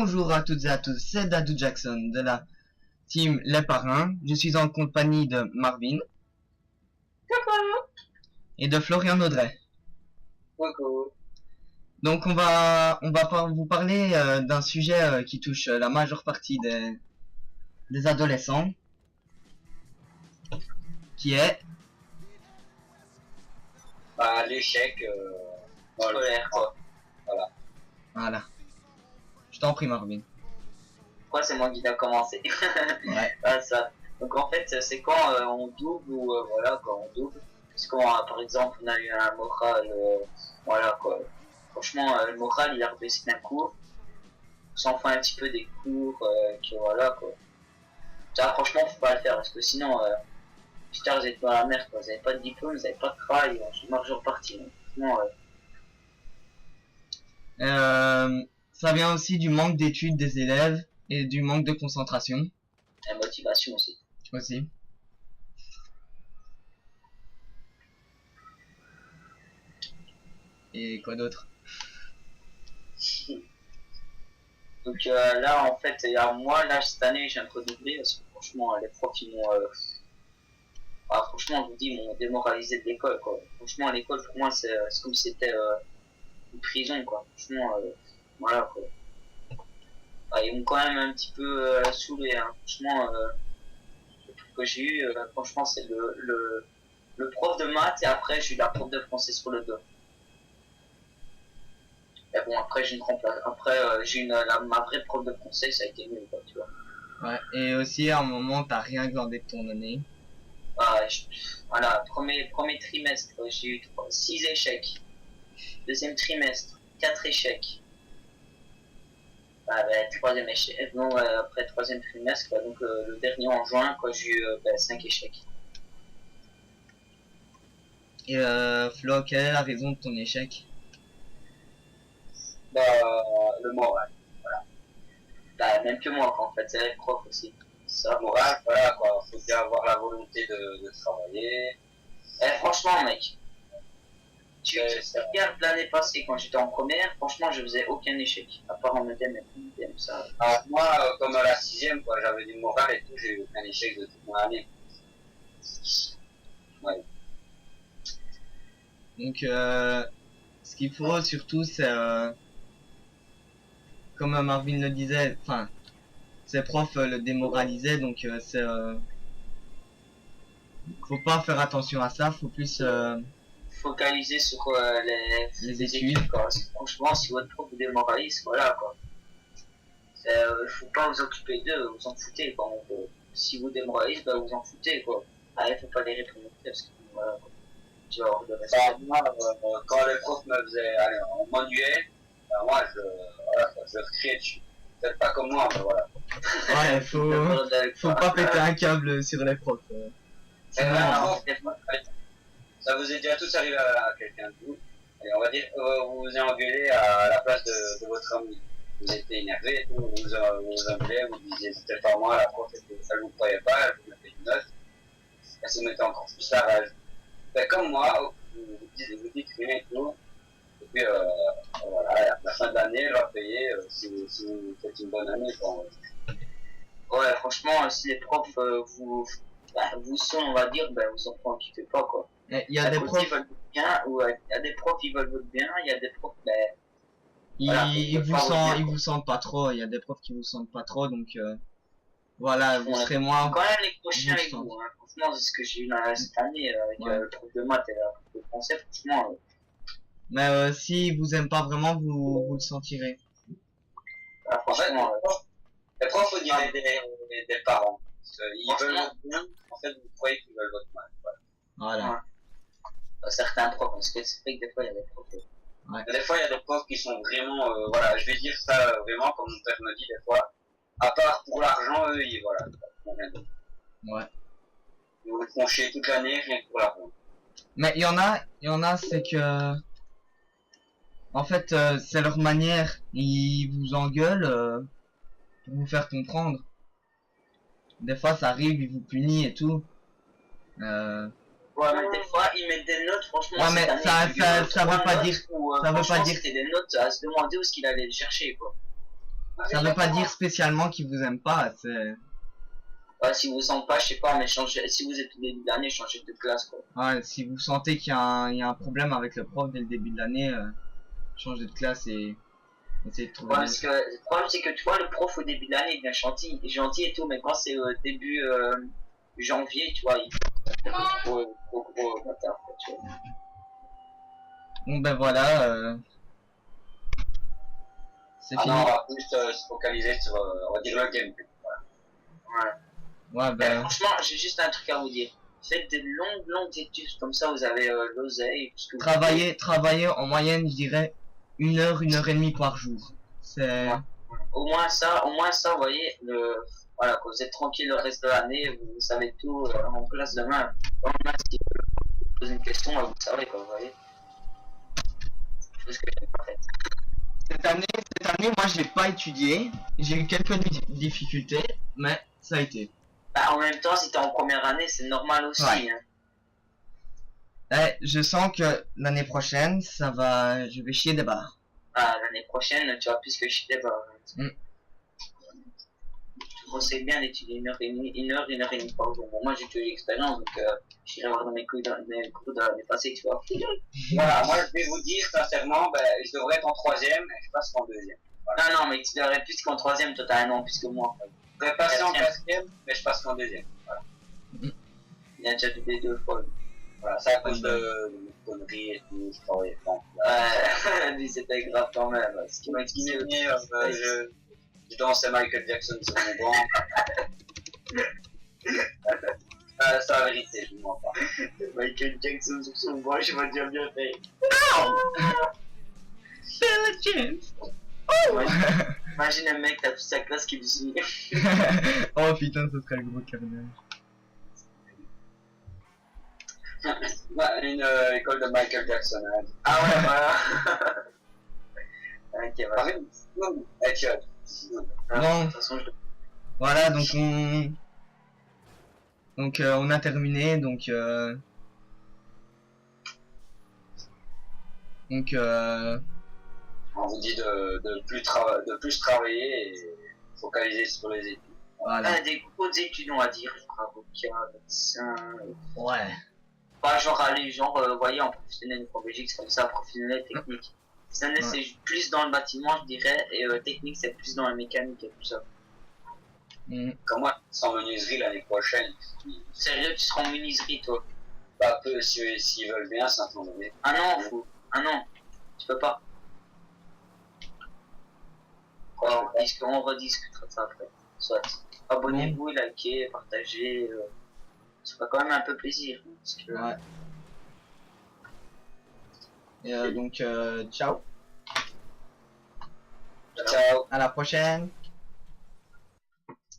Bonjour à toutes et à tous, c'est Dadou Jackson de la team Les Parrains. Je suis en compagnie de Marvin. Coucou. Et de Florian Audrey. Coucou. Donc on va vous parler d'un sujet qui touche la majeure partie des adolescents, qui est L'échec scolaire, quoi. voilà. Je t'en prie Marvin. Pourquoi c'est moi qui dois commencer? Ouais. Ça. Donc en fait, c'est quand on double ou voilà, quand on double. Parce qu'on par exemple, on a eu un moral, voilà quoi. Franchement, le moral il a rebaissé d'un cours. On s'en fait un petit peu des cours, que voilà quoi. Ça, franchement, faut pas le faire parce que sinon, putain, vous êtes dans la merde quoi. Vous avez pas de diplôme, vous avez pas de travail, je marche reparti. Franchement, Ça vient aussi du manque d'études des élèves et du manque de concentration. la motivation aussi. Aussi. Et quoi d'autre? Donc là, en fait, il y a moi, là, cette année, j'ai un peu doublé parce que franchement, les profs, ils m'ont. Franchement, je vous dis, ils m'ont démoralisé de l'école, quoi. Franchement, l'école, pour moi, c'est comme si c'était une prison, quoi. Franchement, voilà, quoi. Ils m'ont quand même un petit peu saoulé, hein. Franchement, le truc que j'ai eu, franchement, c'est le prof de maths et après, j'ai eu la prof de français sur le dos. Et bon, après, j'ai une après, j'ai une, ma vraie prof de français, ça a été mieux, quoi, tu vois. Ouais. Et aussi à un moment t'as rien glandé de ton année. Voilà, premier trimestre, j'ai eu 6 échecs. Deuxième trimestre, 4 échecs. Troisième échec, non, après troisième trimestre, quoi, donc le dernier en juin, quoi, j'ai eu 5 échecs. Et Flo, quelle est la raison de ton échec? Le moral, voilà. Même que moi, quoi, en fait, c'est les profs aussi. Ça, moral, voilà, quoi, faut bien avoir la volonté de travailler. Franchement, mec, tu regardes l'année passée quand j'étais en première, franchement, je faisais aucun échec, à part en EDM et ça. Moi, comme à la sixième, quoi, j'avais du moral et tout, j'ai eu aucun échec de toute mon année. Ouais. Donc ce qu'il faut surtout c'est comme Marvin le disait, enfin ses profs le démoralisaient, donc c'est faut pas faire attention à ça, faut plus focaliser sur les études. Quoi. Franchement, si votre prof vous démoralise, voilà quoi. Faut pas vous occuper d'eux, vous en foutez quoi. Si vous démoralisez, bah vous en foutez quoi. Faut pas les répondre parce que voilà quoi. Genre de moi, quand les profs me faisaient aller en manuel, moi je criais dessus. Peut-être pas comme moi, mais voilà. Ouais, faut pas péter un câble sur les profs. Ça vous est déjà tous arrivé à quelqu'un de vous. Allez, on va dire, vous vous engueulez à la place de votre ami. Vous étiez énervé et tout, vous vous engueulez, vous disiez c'était pas moi, la prof, elle ne vous croyait pas, elle vous mettait une note. Elle se mettait encore plus la rage. Comme moi, vous dites rien et tout. Et puis, voilà, à la fin de l'année, elle va payer si vous faites une bonne année. Bon. Ouais, franchement, si les profs vous sont, on va dire, vous en profitez pas, quoi. Il y a des profs qui veulent votre bien, ou il y a des profs qui veulent votre bien, il y a des profs, ils vous sentent pas trop, il y a des profs qui vous sentent pas trop, donc voilà, vous serez moins. Quand même les prochains avec vous, hein. Franchement, c'est ce que j'ai eu cette année avec le prof de maths et le prof de français, franchement. Mais si vous aimez pas vraiment, vous le sentirez. Franchement, les profs, faut dire des parents. Ils veulent votre bien, en fait, vous croyez qu'ils veulent votre mal. Voilà. Certains profs, parce que c'est vrai que des fois, il y a des profs. Ouais. Des fois, il y a des profs qui sont vraiment, voilà, je vais dire ça vraiment, comme mon père me dit des fois, à part pour l'argent, eux, ils, voilà, ouais. Ils vous font chier toute l'année, rien que pour l'argent. Mais il y en a, c'est que, en fait, c'est leur manière, ils vous engueulent pour vous faire comprendre. Des fois, ça arrive, ils vous punissent et tout. Ouais, mais des fois, ils mettent des notes, franchement. Ouais, mais ça veut pas dire, ça veut pas dire. C'était des notes à se demander où est-ce qu'il allait les chercher, quoi. Ouais, franchement, des fois, il y a des profs qui sont vraiment, Ça veut pas dire spécialement qu'ils vous aiment pas, c'est... Ouais, si vous sentez pas, je sais pas, mais changez, si vous êtes au début de l'année, changez de classe, quoi. Ouais, si vous sentez qu'il y a un problème avec le prof dès le début de l'année, changez de classe et essayez de trouver... Ouais, parce que le problème, c'est que tu vois, le prof au début de l'année, il devient gentil et tout, mais quand c'est début janvier, tu vois, il gros bâtard, quoi, tu vois. Bon ben voilà, c'est Ah fini. non, on va plus se focaliser sur, on va dire, le gameplay. Ouais. Ouais Mais ben... franchement, j'ai juste un truc à vous dire. Faites des longues études, comme ça, vous avez l'oseille, parce que Travailler en moyenne, je dirais, 1 heure et demie par jour. C'est... Ouais. Au moins ça, vous voyez, voilà, quand vous êtes tranquille le reste de l'année, vous savez tout en classe demain. Quand même, si vous posez une question, vous savez, quoi, vous voyez. Chose que j'ai pas faite. Cette année, moi, j'ai pas étudié. J'ai eu quelques difficultés, mais ça a été. Bah, en même temps, si t'es en première année, c'est normal aussi. Ouais. Hein. Je sens que l'année prochaine, je vais chier des barres. Ah, l'année prochaine, tu vas plus que chier bah, Mm. Je te conseille bien d'étudier une heure et demie par jour. Bon, moi, j'ai eu l'expérience, donc j'irai voir dans mes cours d'année passée, tu vois. Voilà, moi je vais vous dire sincèrement, ben, je devrais être en troisième et je passe en deuxième. Non, non, mais tu devrais plus qu'en troisième, toi t'as un an plus que moi. Je devrais passer en quatrième, mais je passe en deuxième. Voilà, Il a déjà doublé 2 fois. voilà c'est à cause de mes conneries et tout, je travaillais pas. Ouais, lui c'était grave quand même. Ce qui m'a Ce qui expliqué. m'est venu, je dansais Michael Jackson sur mon banc. C'est la vérité, je ne mens pas. Michael Jackson sur son bras, je vais dire bien fait. Oh Imagine un mec, t'as toute sa classe qui lui suit. oh putain, ce serait le gros carnage. Une école de Michael Jackson. Hein. Ah ouais, voilà. Ok, Ah voilà. oui, non, tu vois. Bon. De toute façon, Voilà, donc on a terminé, donc On vous dit de plus travailler et focaliser sur les études. voilà. des grosses études, on va dire. Avocat, médecin. Ouais. Pas genre aller, genre, vous voyez, en professionnel en Belgique, c'est comme ça, professionnel et technique. Professionnel, c'est plus dans le bâtiment, je dirais, et technique, c'est plus dans la mécanique et tout ça. Comme moi, sans menuiserie l'année prochaine. Sérieux, tu seras en menuiserie, toi? Pas peu, s'ils veulent bien, simplement. Ah non, fou. Ah non, tu peux pas. On rediscutera de ça après. Soit. Abonnez-vous, likez, partagez. Ça fera quand même un peu plaisir. Parce que... Ouais. Et donc ciao. Ciao. À la prochaine.